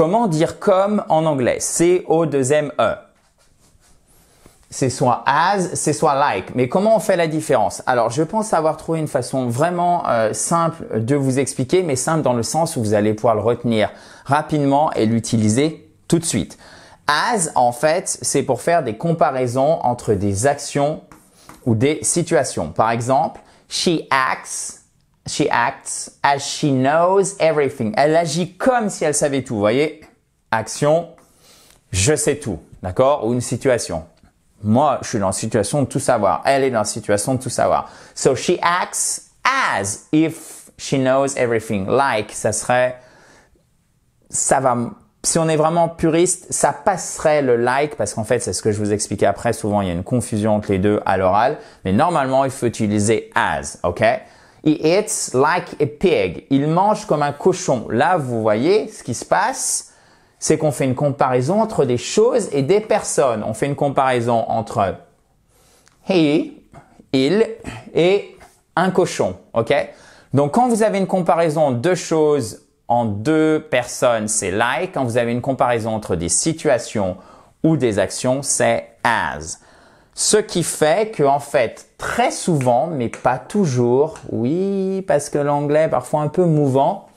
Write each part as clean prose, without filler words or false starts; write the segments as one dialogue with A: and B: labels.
A: Comment dire comme en anglais? C-O-2-M-E. C'est soit as, c'est soit like. Mais comment on fait la différence? Alors, je pense avoir trouvé une façon vraiment simple de vous expliquer, mais simple dans le sens où vous allez pouvoir le retenir rapidement et l'utiliser tout de suite. As, en fait, c'est pour faire des comparaisons entre des actions ou des situations. Par exemple, she acts as she knows everything. Elle agit comme si elle savait tout. Vous voyez? Action, je sais tout. D'accord? Ou une situation. Moi, je suis dans la situation de tout savoir. Elle est dans la situation de tout savoir. So, she acts as if she knows everything. Like, ça va, si on est vraiment puriste, ça passerait le like parce qu'en fait, c'est ce que je vous expliquais après. Souvent, il y a une confusion entre les deux à l'oral. Mais normalement, il faut utiliser as, ok? He eats like a pig. Il mange comme un cochon. Là, vous voyez, ce qui se passe, c'est qu'on fait une comparaison entre des choses et des personnes. On fait une comparaison entre il et un cochon, ok? Donc, quand vous avez une comparaison de deux choses en deux personnes, c'est like. Quand vous avez une comparaison entre des situations ou des actions, c'est as. Ce qui fait que, en fait, très souvent, mais pas toujours, oui, parce que l'anglais est parfois un peu mouvant,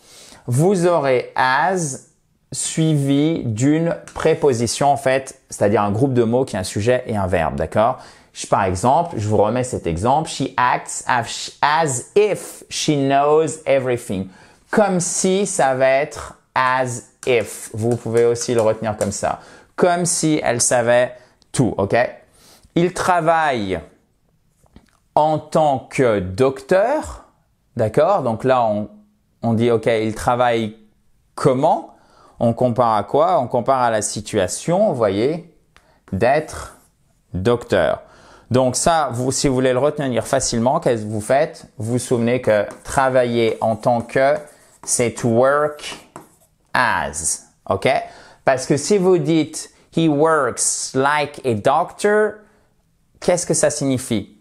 A: vous aurez as suivi d'une préposition, en fait, c'est-à-dire un groupe de mots qui est un sujet et un verbe, d'accord? Par exemple, je vous remets cet exemple. She acts as if she knows everything. Comme si ça va être as if. Vous pouvez aussi le retenir comme ça. Comme si elle savait tout, ok? Il travaille en tant que docteur, d'accord? Donc là, on dit, ok, il travaille comment? On compare à quoi? On compare à la situation, vous voyez, d'être docteur. Donc ça, si vous voulez le retenir facilement, qu'est-ce que vous faites? Vous vous souvenez que travailler en tant que, c'est to work as, ok? Parce que si vous dites he works like a doctor, qu'est-ce que ça signifie?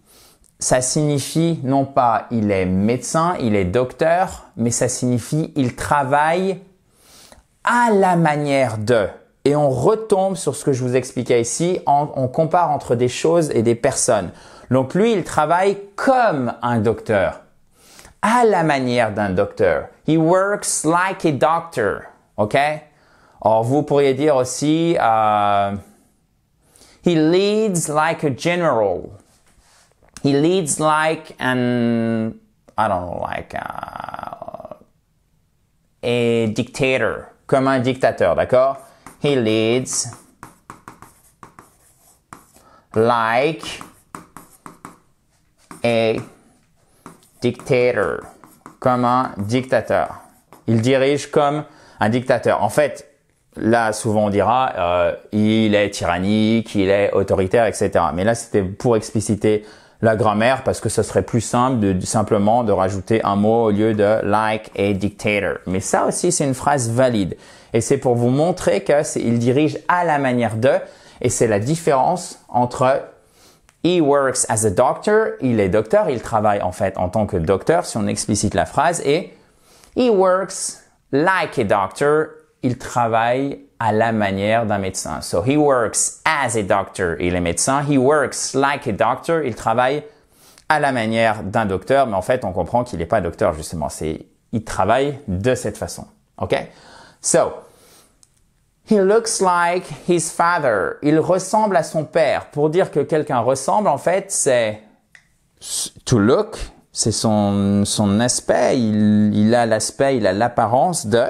A: Ça signifie non pas il est médecin, il est docteur, mais ça signifie il travaille à la manière de. Et on retombe sur ce que je vous expliquais ici, on compare entre des choses et des personnes. Donc lui, il travaille comme un docteur, à la manière d'un docteur. He works like a doctor, ok? Or vous pourriez dire aussi, he leads like a general. He leads like a dictator. Comme un dictateur, d'accord? He leads like a dictator. Comme un dictateur. Il dirige comme un dictateur. En fait, là, souvent on dira il est tyrannique, il est autoritaire, etc. Mais là, c'était pour expliciter la grammaire parce que ce serait plus simple simplement de rajouter un mot au lieu de like a dictator. Mais ça aussi, c'est une phrase valide. Et c'est pour vous montrer qu'il dirige à la manière de, et c'est la différence entre he works as a doctor, il est docteur, il travaille en fait en tant que docteur, si on explicite la phrase, et he works like a doctor, il travaille à la manière d'un médecin. So he works as a doctor, il est médecin. He works like a doctor, il travaille à la manière d'un docteur, mais en fait, on comprend qu'il n'est pas docteur justement. Il travaille de cette façon. Ok? So, he looks like his father. Il ressemble à son père. Pour dire que quelqu'un ressemble, en fait, c'est to look, c'est son aspect. Il a l'aspect, il a l'apparence de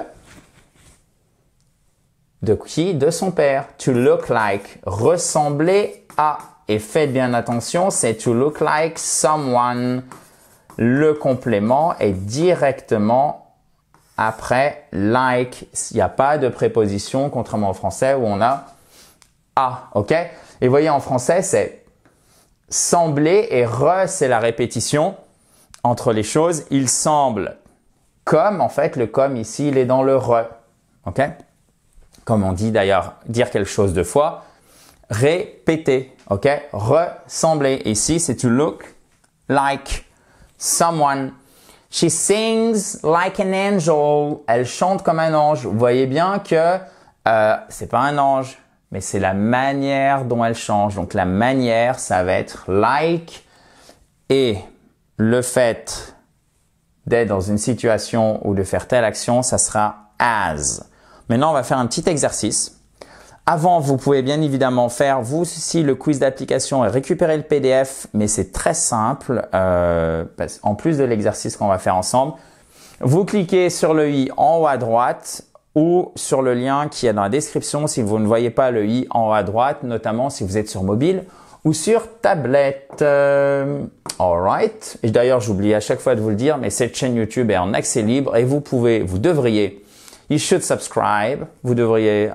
A: qui? De son père. To look like. Ressembler à. Et faites bien attention, c'est to look like someone. Le complément est directement après like. Il n'y a pas de préposition, contrairement au français où on a à. Ok? Et vous voyez, en français, c'est sembler et c'est la répétition entre les choses. Il semble comme, en fait, le comme ici, il est dans le Ok? Comme on dit d'ailleurs, dire quelque chose deux fois, répéter, ok? Ressembler. Ici, c'est to look like someone. She sings like an angel. Elle chante comme un ange. Vous voyez bien que C'est pas un ange, mais c'est la manière dont elle change. Donc la manière, ça va être like, et le fait d'être dans une situation ou de faire telle action, ça sera as. Maintenant, on va faire un petit exercice. Avant, vous pouvez bien évidemment faire vous aussi le quiz d'application et récupérer le PDF, mais c'est très simple. En plus de l'exercice qu'on va faire ensemble, vous cliquez sur le i en haut à droite ou sur le lien qui est dans la description si vous ne voyez pas le i en haut à droite, notamment si vous êtes sur mobile ou sur tablette. Alright. Et d'ailleurs, j'oublie à chaque fois de vous le dire, mais cette chaîne YouTube est en accès libre et vous devriez, you should subscribe, vous devriez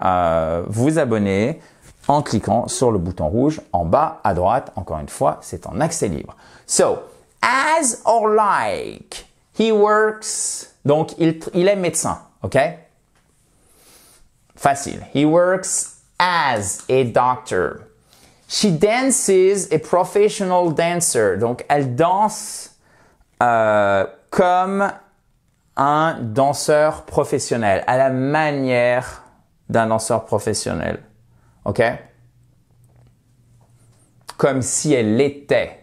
A: vous abonner en cliquant sur le bouton rouge en bas à droite. Encore une fois, c'est en accès libre. So, as or like, he works. Donc, il est médecin, ok? Facile. He works as a doctor. She dances a professional dancer. Donc, elle danse comme un danseur professionnel, à la manière d'un danseur professionnel. OK? Comme si elle était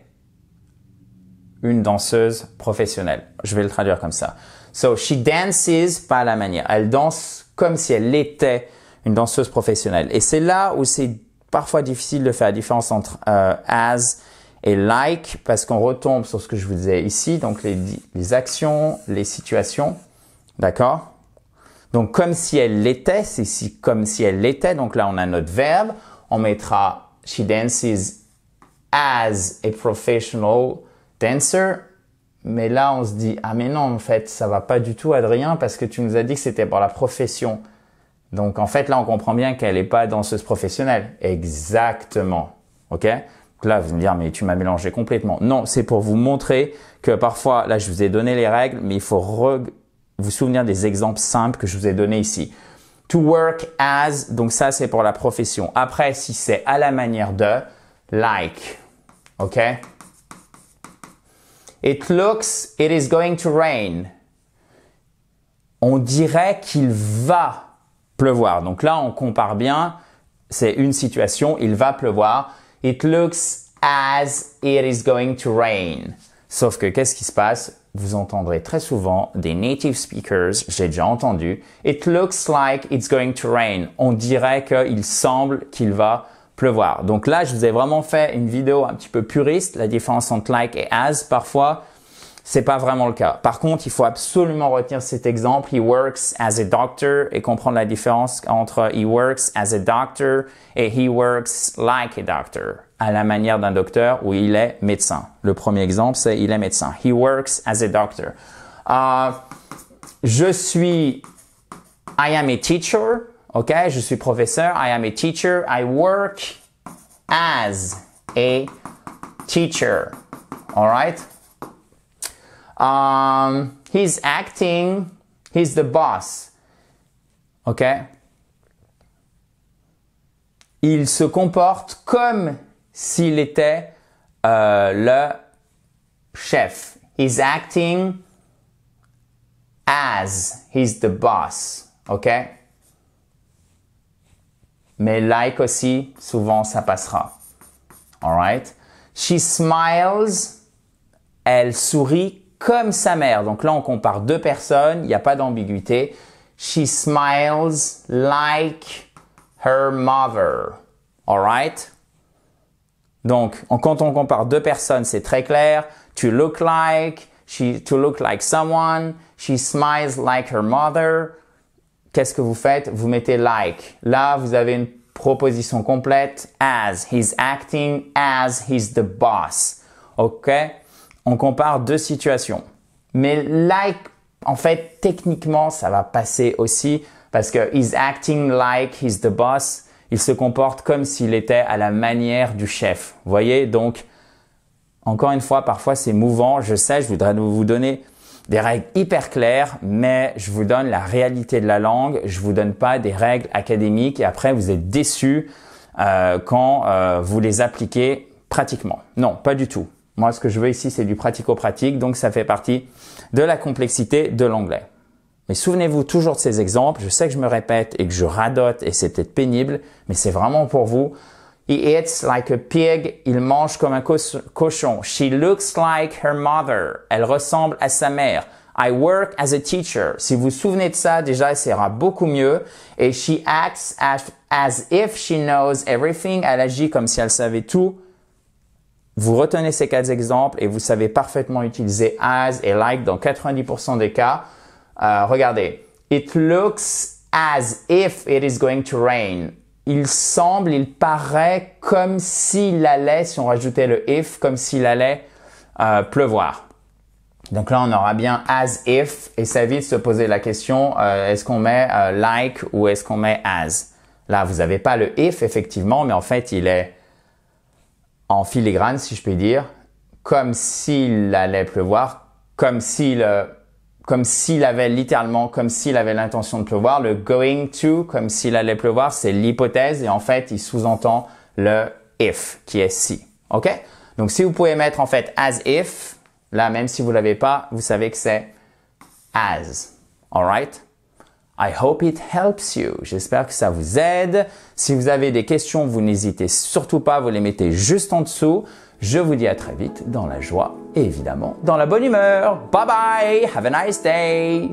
A: une danseuse professionnelle. Je vais le traduire comme ça. So, she dances, pas à la manière. Elle danse comme si elle était une danseuse professionnelle. Et c'est là où c'est parfois difficile de faire la différence entre as et like, parce qu'on retombe sur ce que je vous disais ici, donc les actions, les situations, d'accord? Donc comme si elle l'était, c'est ici comme si elle l'était, donc là on a notre verbe, on mettra she dances as a professional dancer, mais là on se dit ah mais non en fait ça va pas du tout Adrien parce que tu nous as dit que c'était pour la profession. Donc en fait là on comprend bien qu'elle n'est pas danseuse professionnelle. Exactement, ok? Donc là, vous allez me dire, mais tu m'as mélangé complètement. Non, c'est pour vous montrer que parfois, là, je vous ai donné les règles, mais il faut vous souvenir des exemples simples que je vous ai donnés ici. To work as, donc ça, c'est pour la profession. Après, si c'est à la manière de, like, ok? It looks, it is going to rain. On dirait qu'il va pleuvoir. Donc là, on compare bien. C'est une situation, il va pleuvoir. It looks as it is going to rain. Sauf que qu'est-ce qui se passe? Vous entendrez très souvent des native speakers, j'ai déjà entendu. It looks like it's going to rain. On dirait qu'il semble qu'il va pleuvoir. Donc là, je vous ai vraiment fait une vidéo un petit peu puriste. La différence entre like et as, parfois, c'est pas vraiment le cas. Par contre, il faut absolument retenir cet exemple. He works as a doctor et comprendre la différence entre he works as a doctor et he works like a doctor, à la manière d'un docteur où il est médecin. Le premier exemple, c'est il est médecin. He works as a doctor. I am a teacher. Ok, je suis professeur. I am a teacher. I work as a teacher. All right. He's acting, he's the boss. OK? Il se comporte comme s'il était le chef. He's acting as he's the boss. OK? Mais like aussi, souvent ça passera. All right? She smiles, elle sourit comme sa mère. Donc là, on compare deux personnes, il n'y a pas d'ambiguïté. She smiles like her mother. All right? Donc, quand on compare deux personnes, c'est très clair. To look like someone. She smiles like her mother. Qu'est-ce que vous faites? Vous mettez like. Là, vous avez une proposition complète. As. He's acting as he's the boss. OK? On compare deux situations. Mais like, en fait, techniquement, ça va passer aussi parce que he's acting like he's the boss. Il se comporte comme s'il était à la manière du chef. Vous voyez? Donc, encore une fois, parfois c'est mouvant. Je sais, je voudrais vous donner des règles hyper claires, mais je vous donne la réalité de la langue. Je vous donne pas des règles académiques et après vous êtes déçus quand vous les appliquez pratiquement. Non, pas du tout. Moi, ce que je veux ici, c'est du pratico-pratique, donc ça fait partie de la complexité de l'anglais. Mais souvenez-vous toujours de ces exemples. Je sais que je me répète et que je radote et c'est peut-être pénible, mais c'est vraiment pour vous. He eats like a pig. Il mange comme un cochon. She looks like her mother. Elle ressemble à sa mère. I work as a teacher. Si vous vous souvenez de ça, déjà, ça ira beaucoup mieux. Et she acts as if she knows everything. Elle agit comme si elle savait tout. Vous retenez ces 4 exemples et vous savez parfaitement utiliser as et like dans 90% des cas. Regardez. It looks as if it is going to rain. Il paraît comme s'il allait, si on rajoutait le if, comme s'il allait pleuvoir. Donc là, on aura bien as if et ça évite de se poser la question, est-ce qu'on met like ou est-ce qu'on met as? Là, vous n'avez pas le if, effectivement, mais en fait, il est en filigrane, si je puis dire, comme s'il allait pleuvoir, comme s'il avait littéralement, comme s'il avait l'intention de pleuvoir. Le going to, comme s'il allait pleuvoir, c'est l'hypothèse et en fait, il sous-entend le if, qui est si. OK? Donc, si vous pouvez mettre en fait as if, là, même si vous l'avez pas, vous savez que c'est as. Alright? I hope it helps you. J'espère que ça vous aide. Si vous avez des questions, vous n'hésitez surtout pas, vous les mettez juste en dessous. Je vous dis à très vite dans la joie et évidemment dans la bonne humeur. Bye bye! Have a nice day!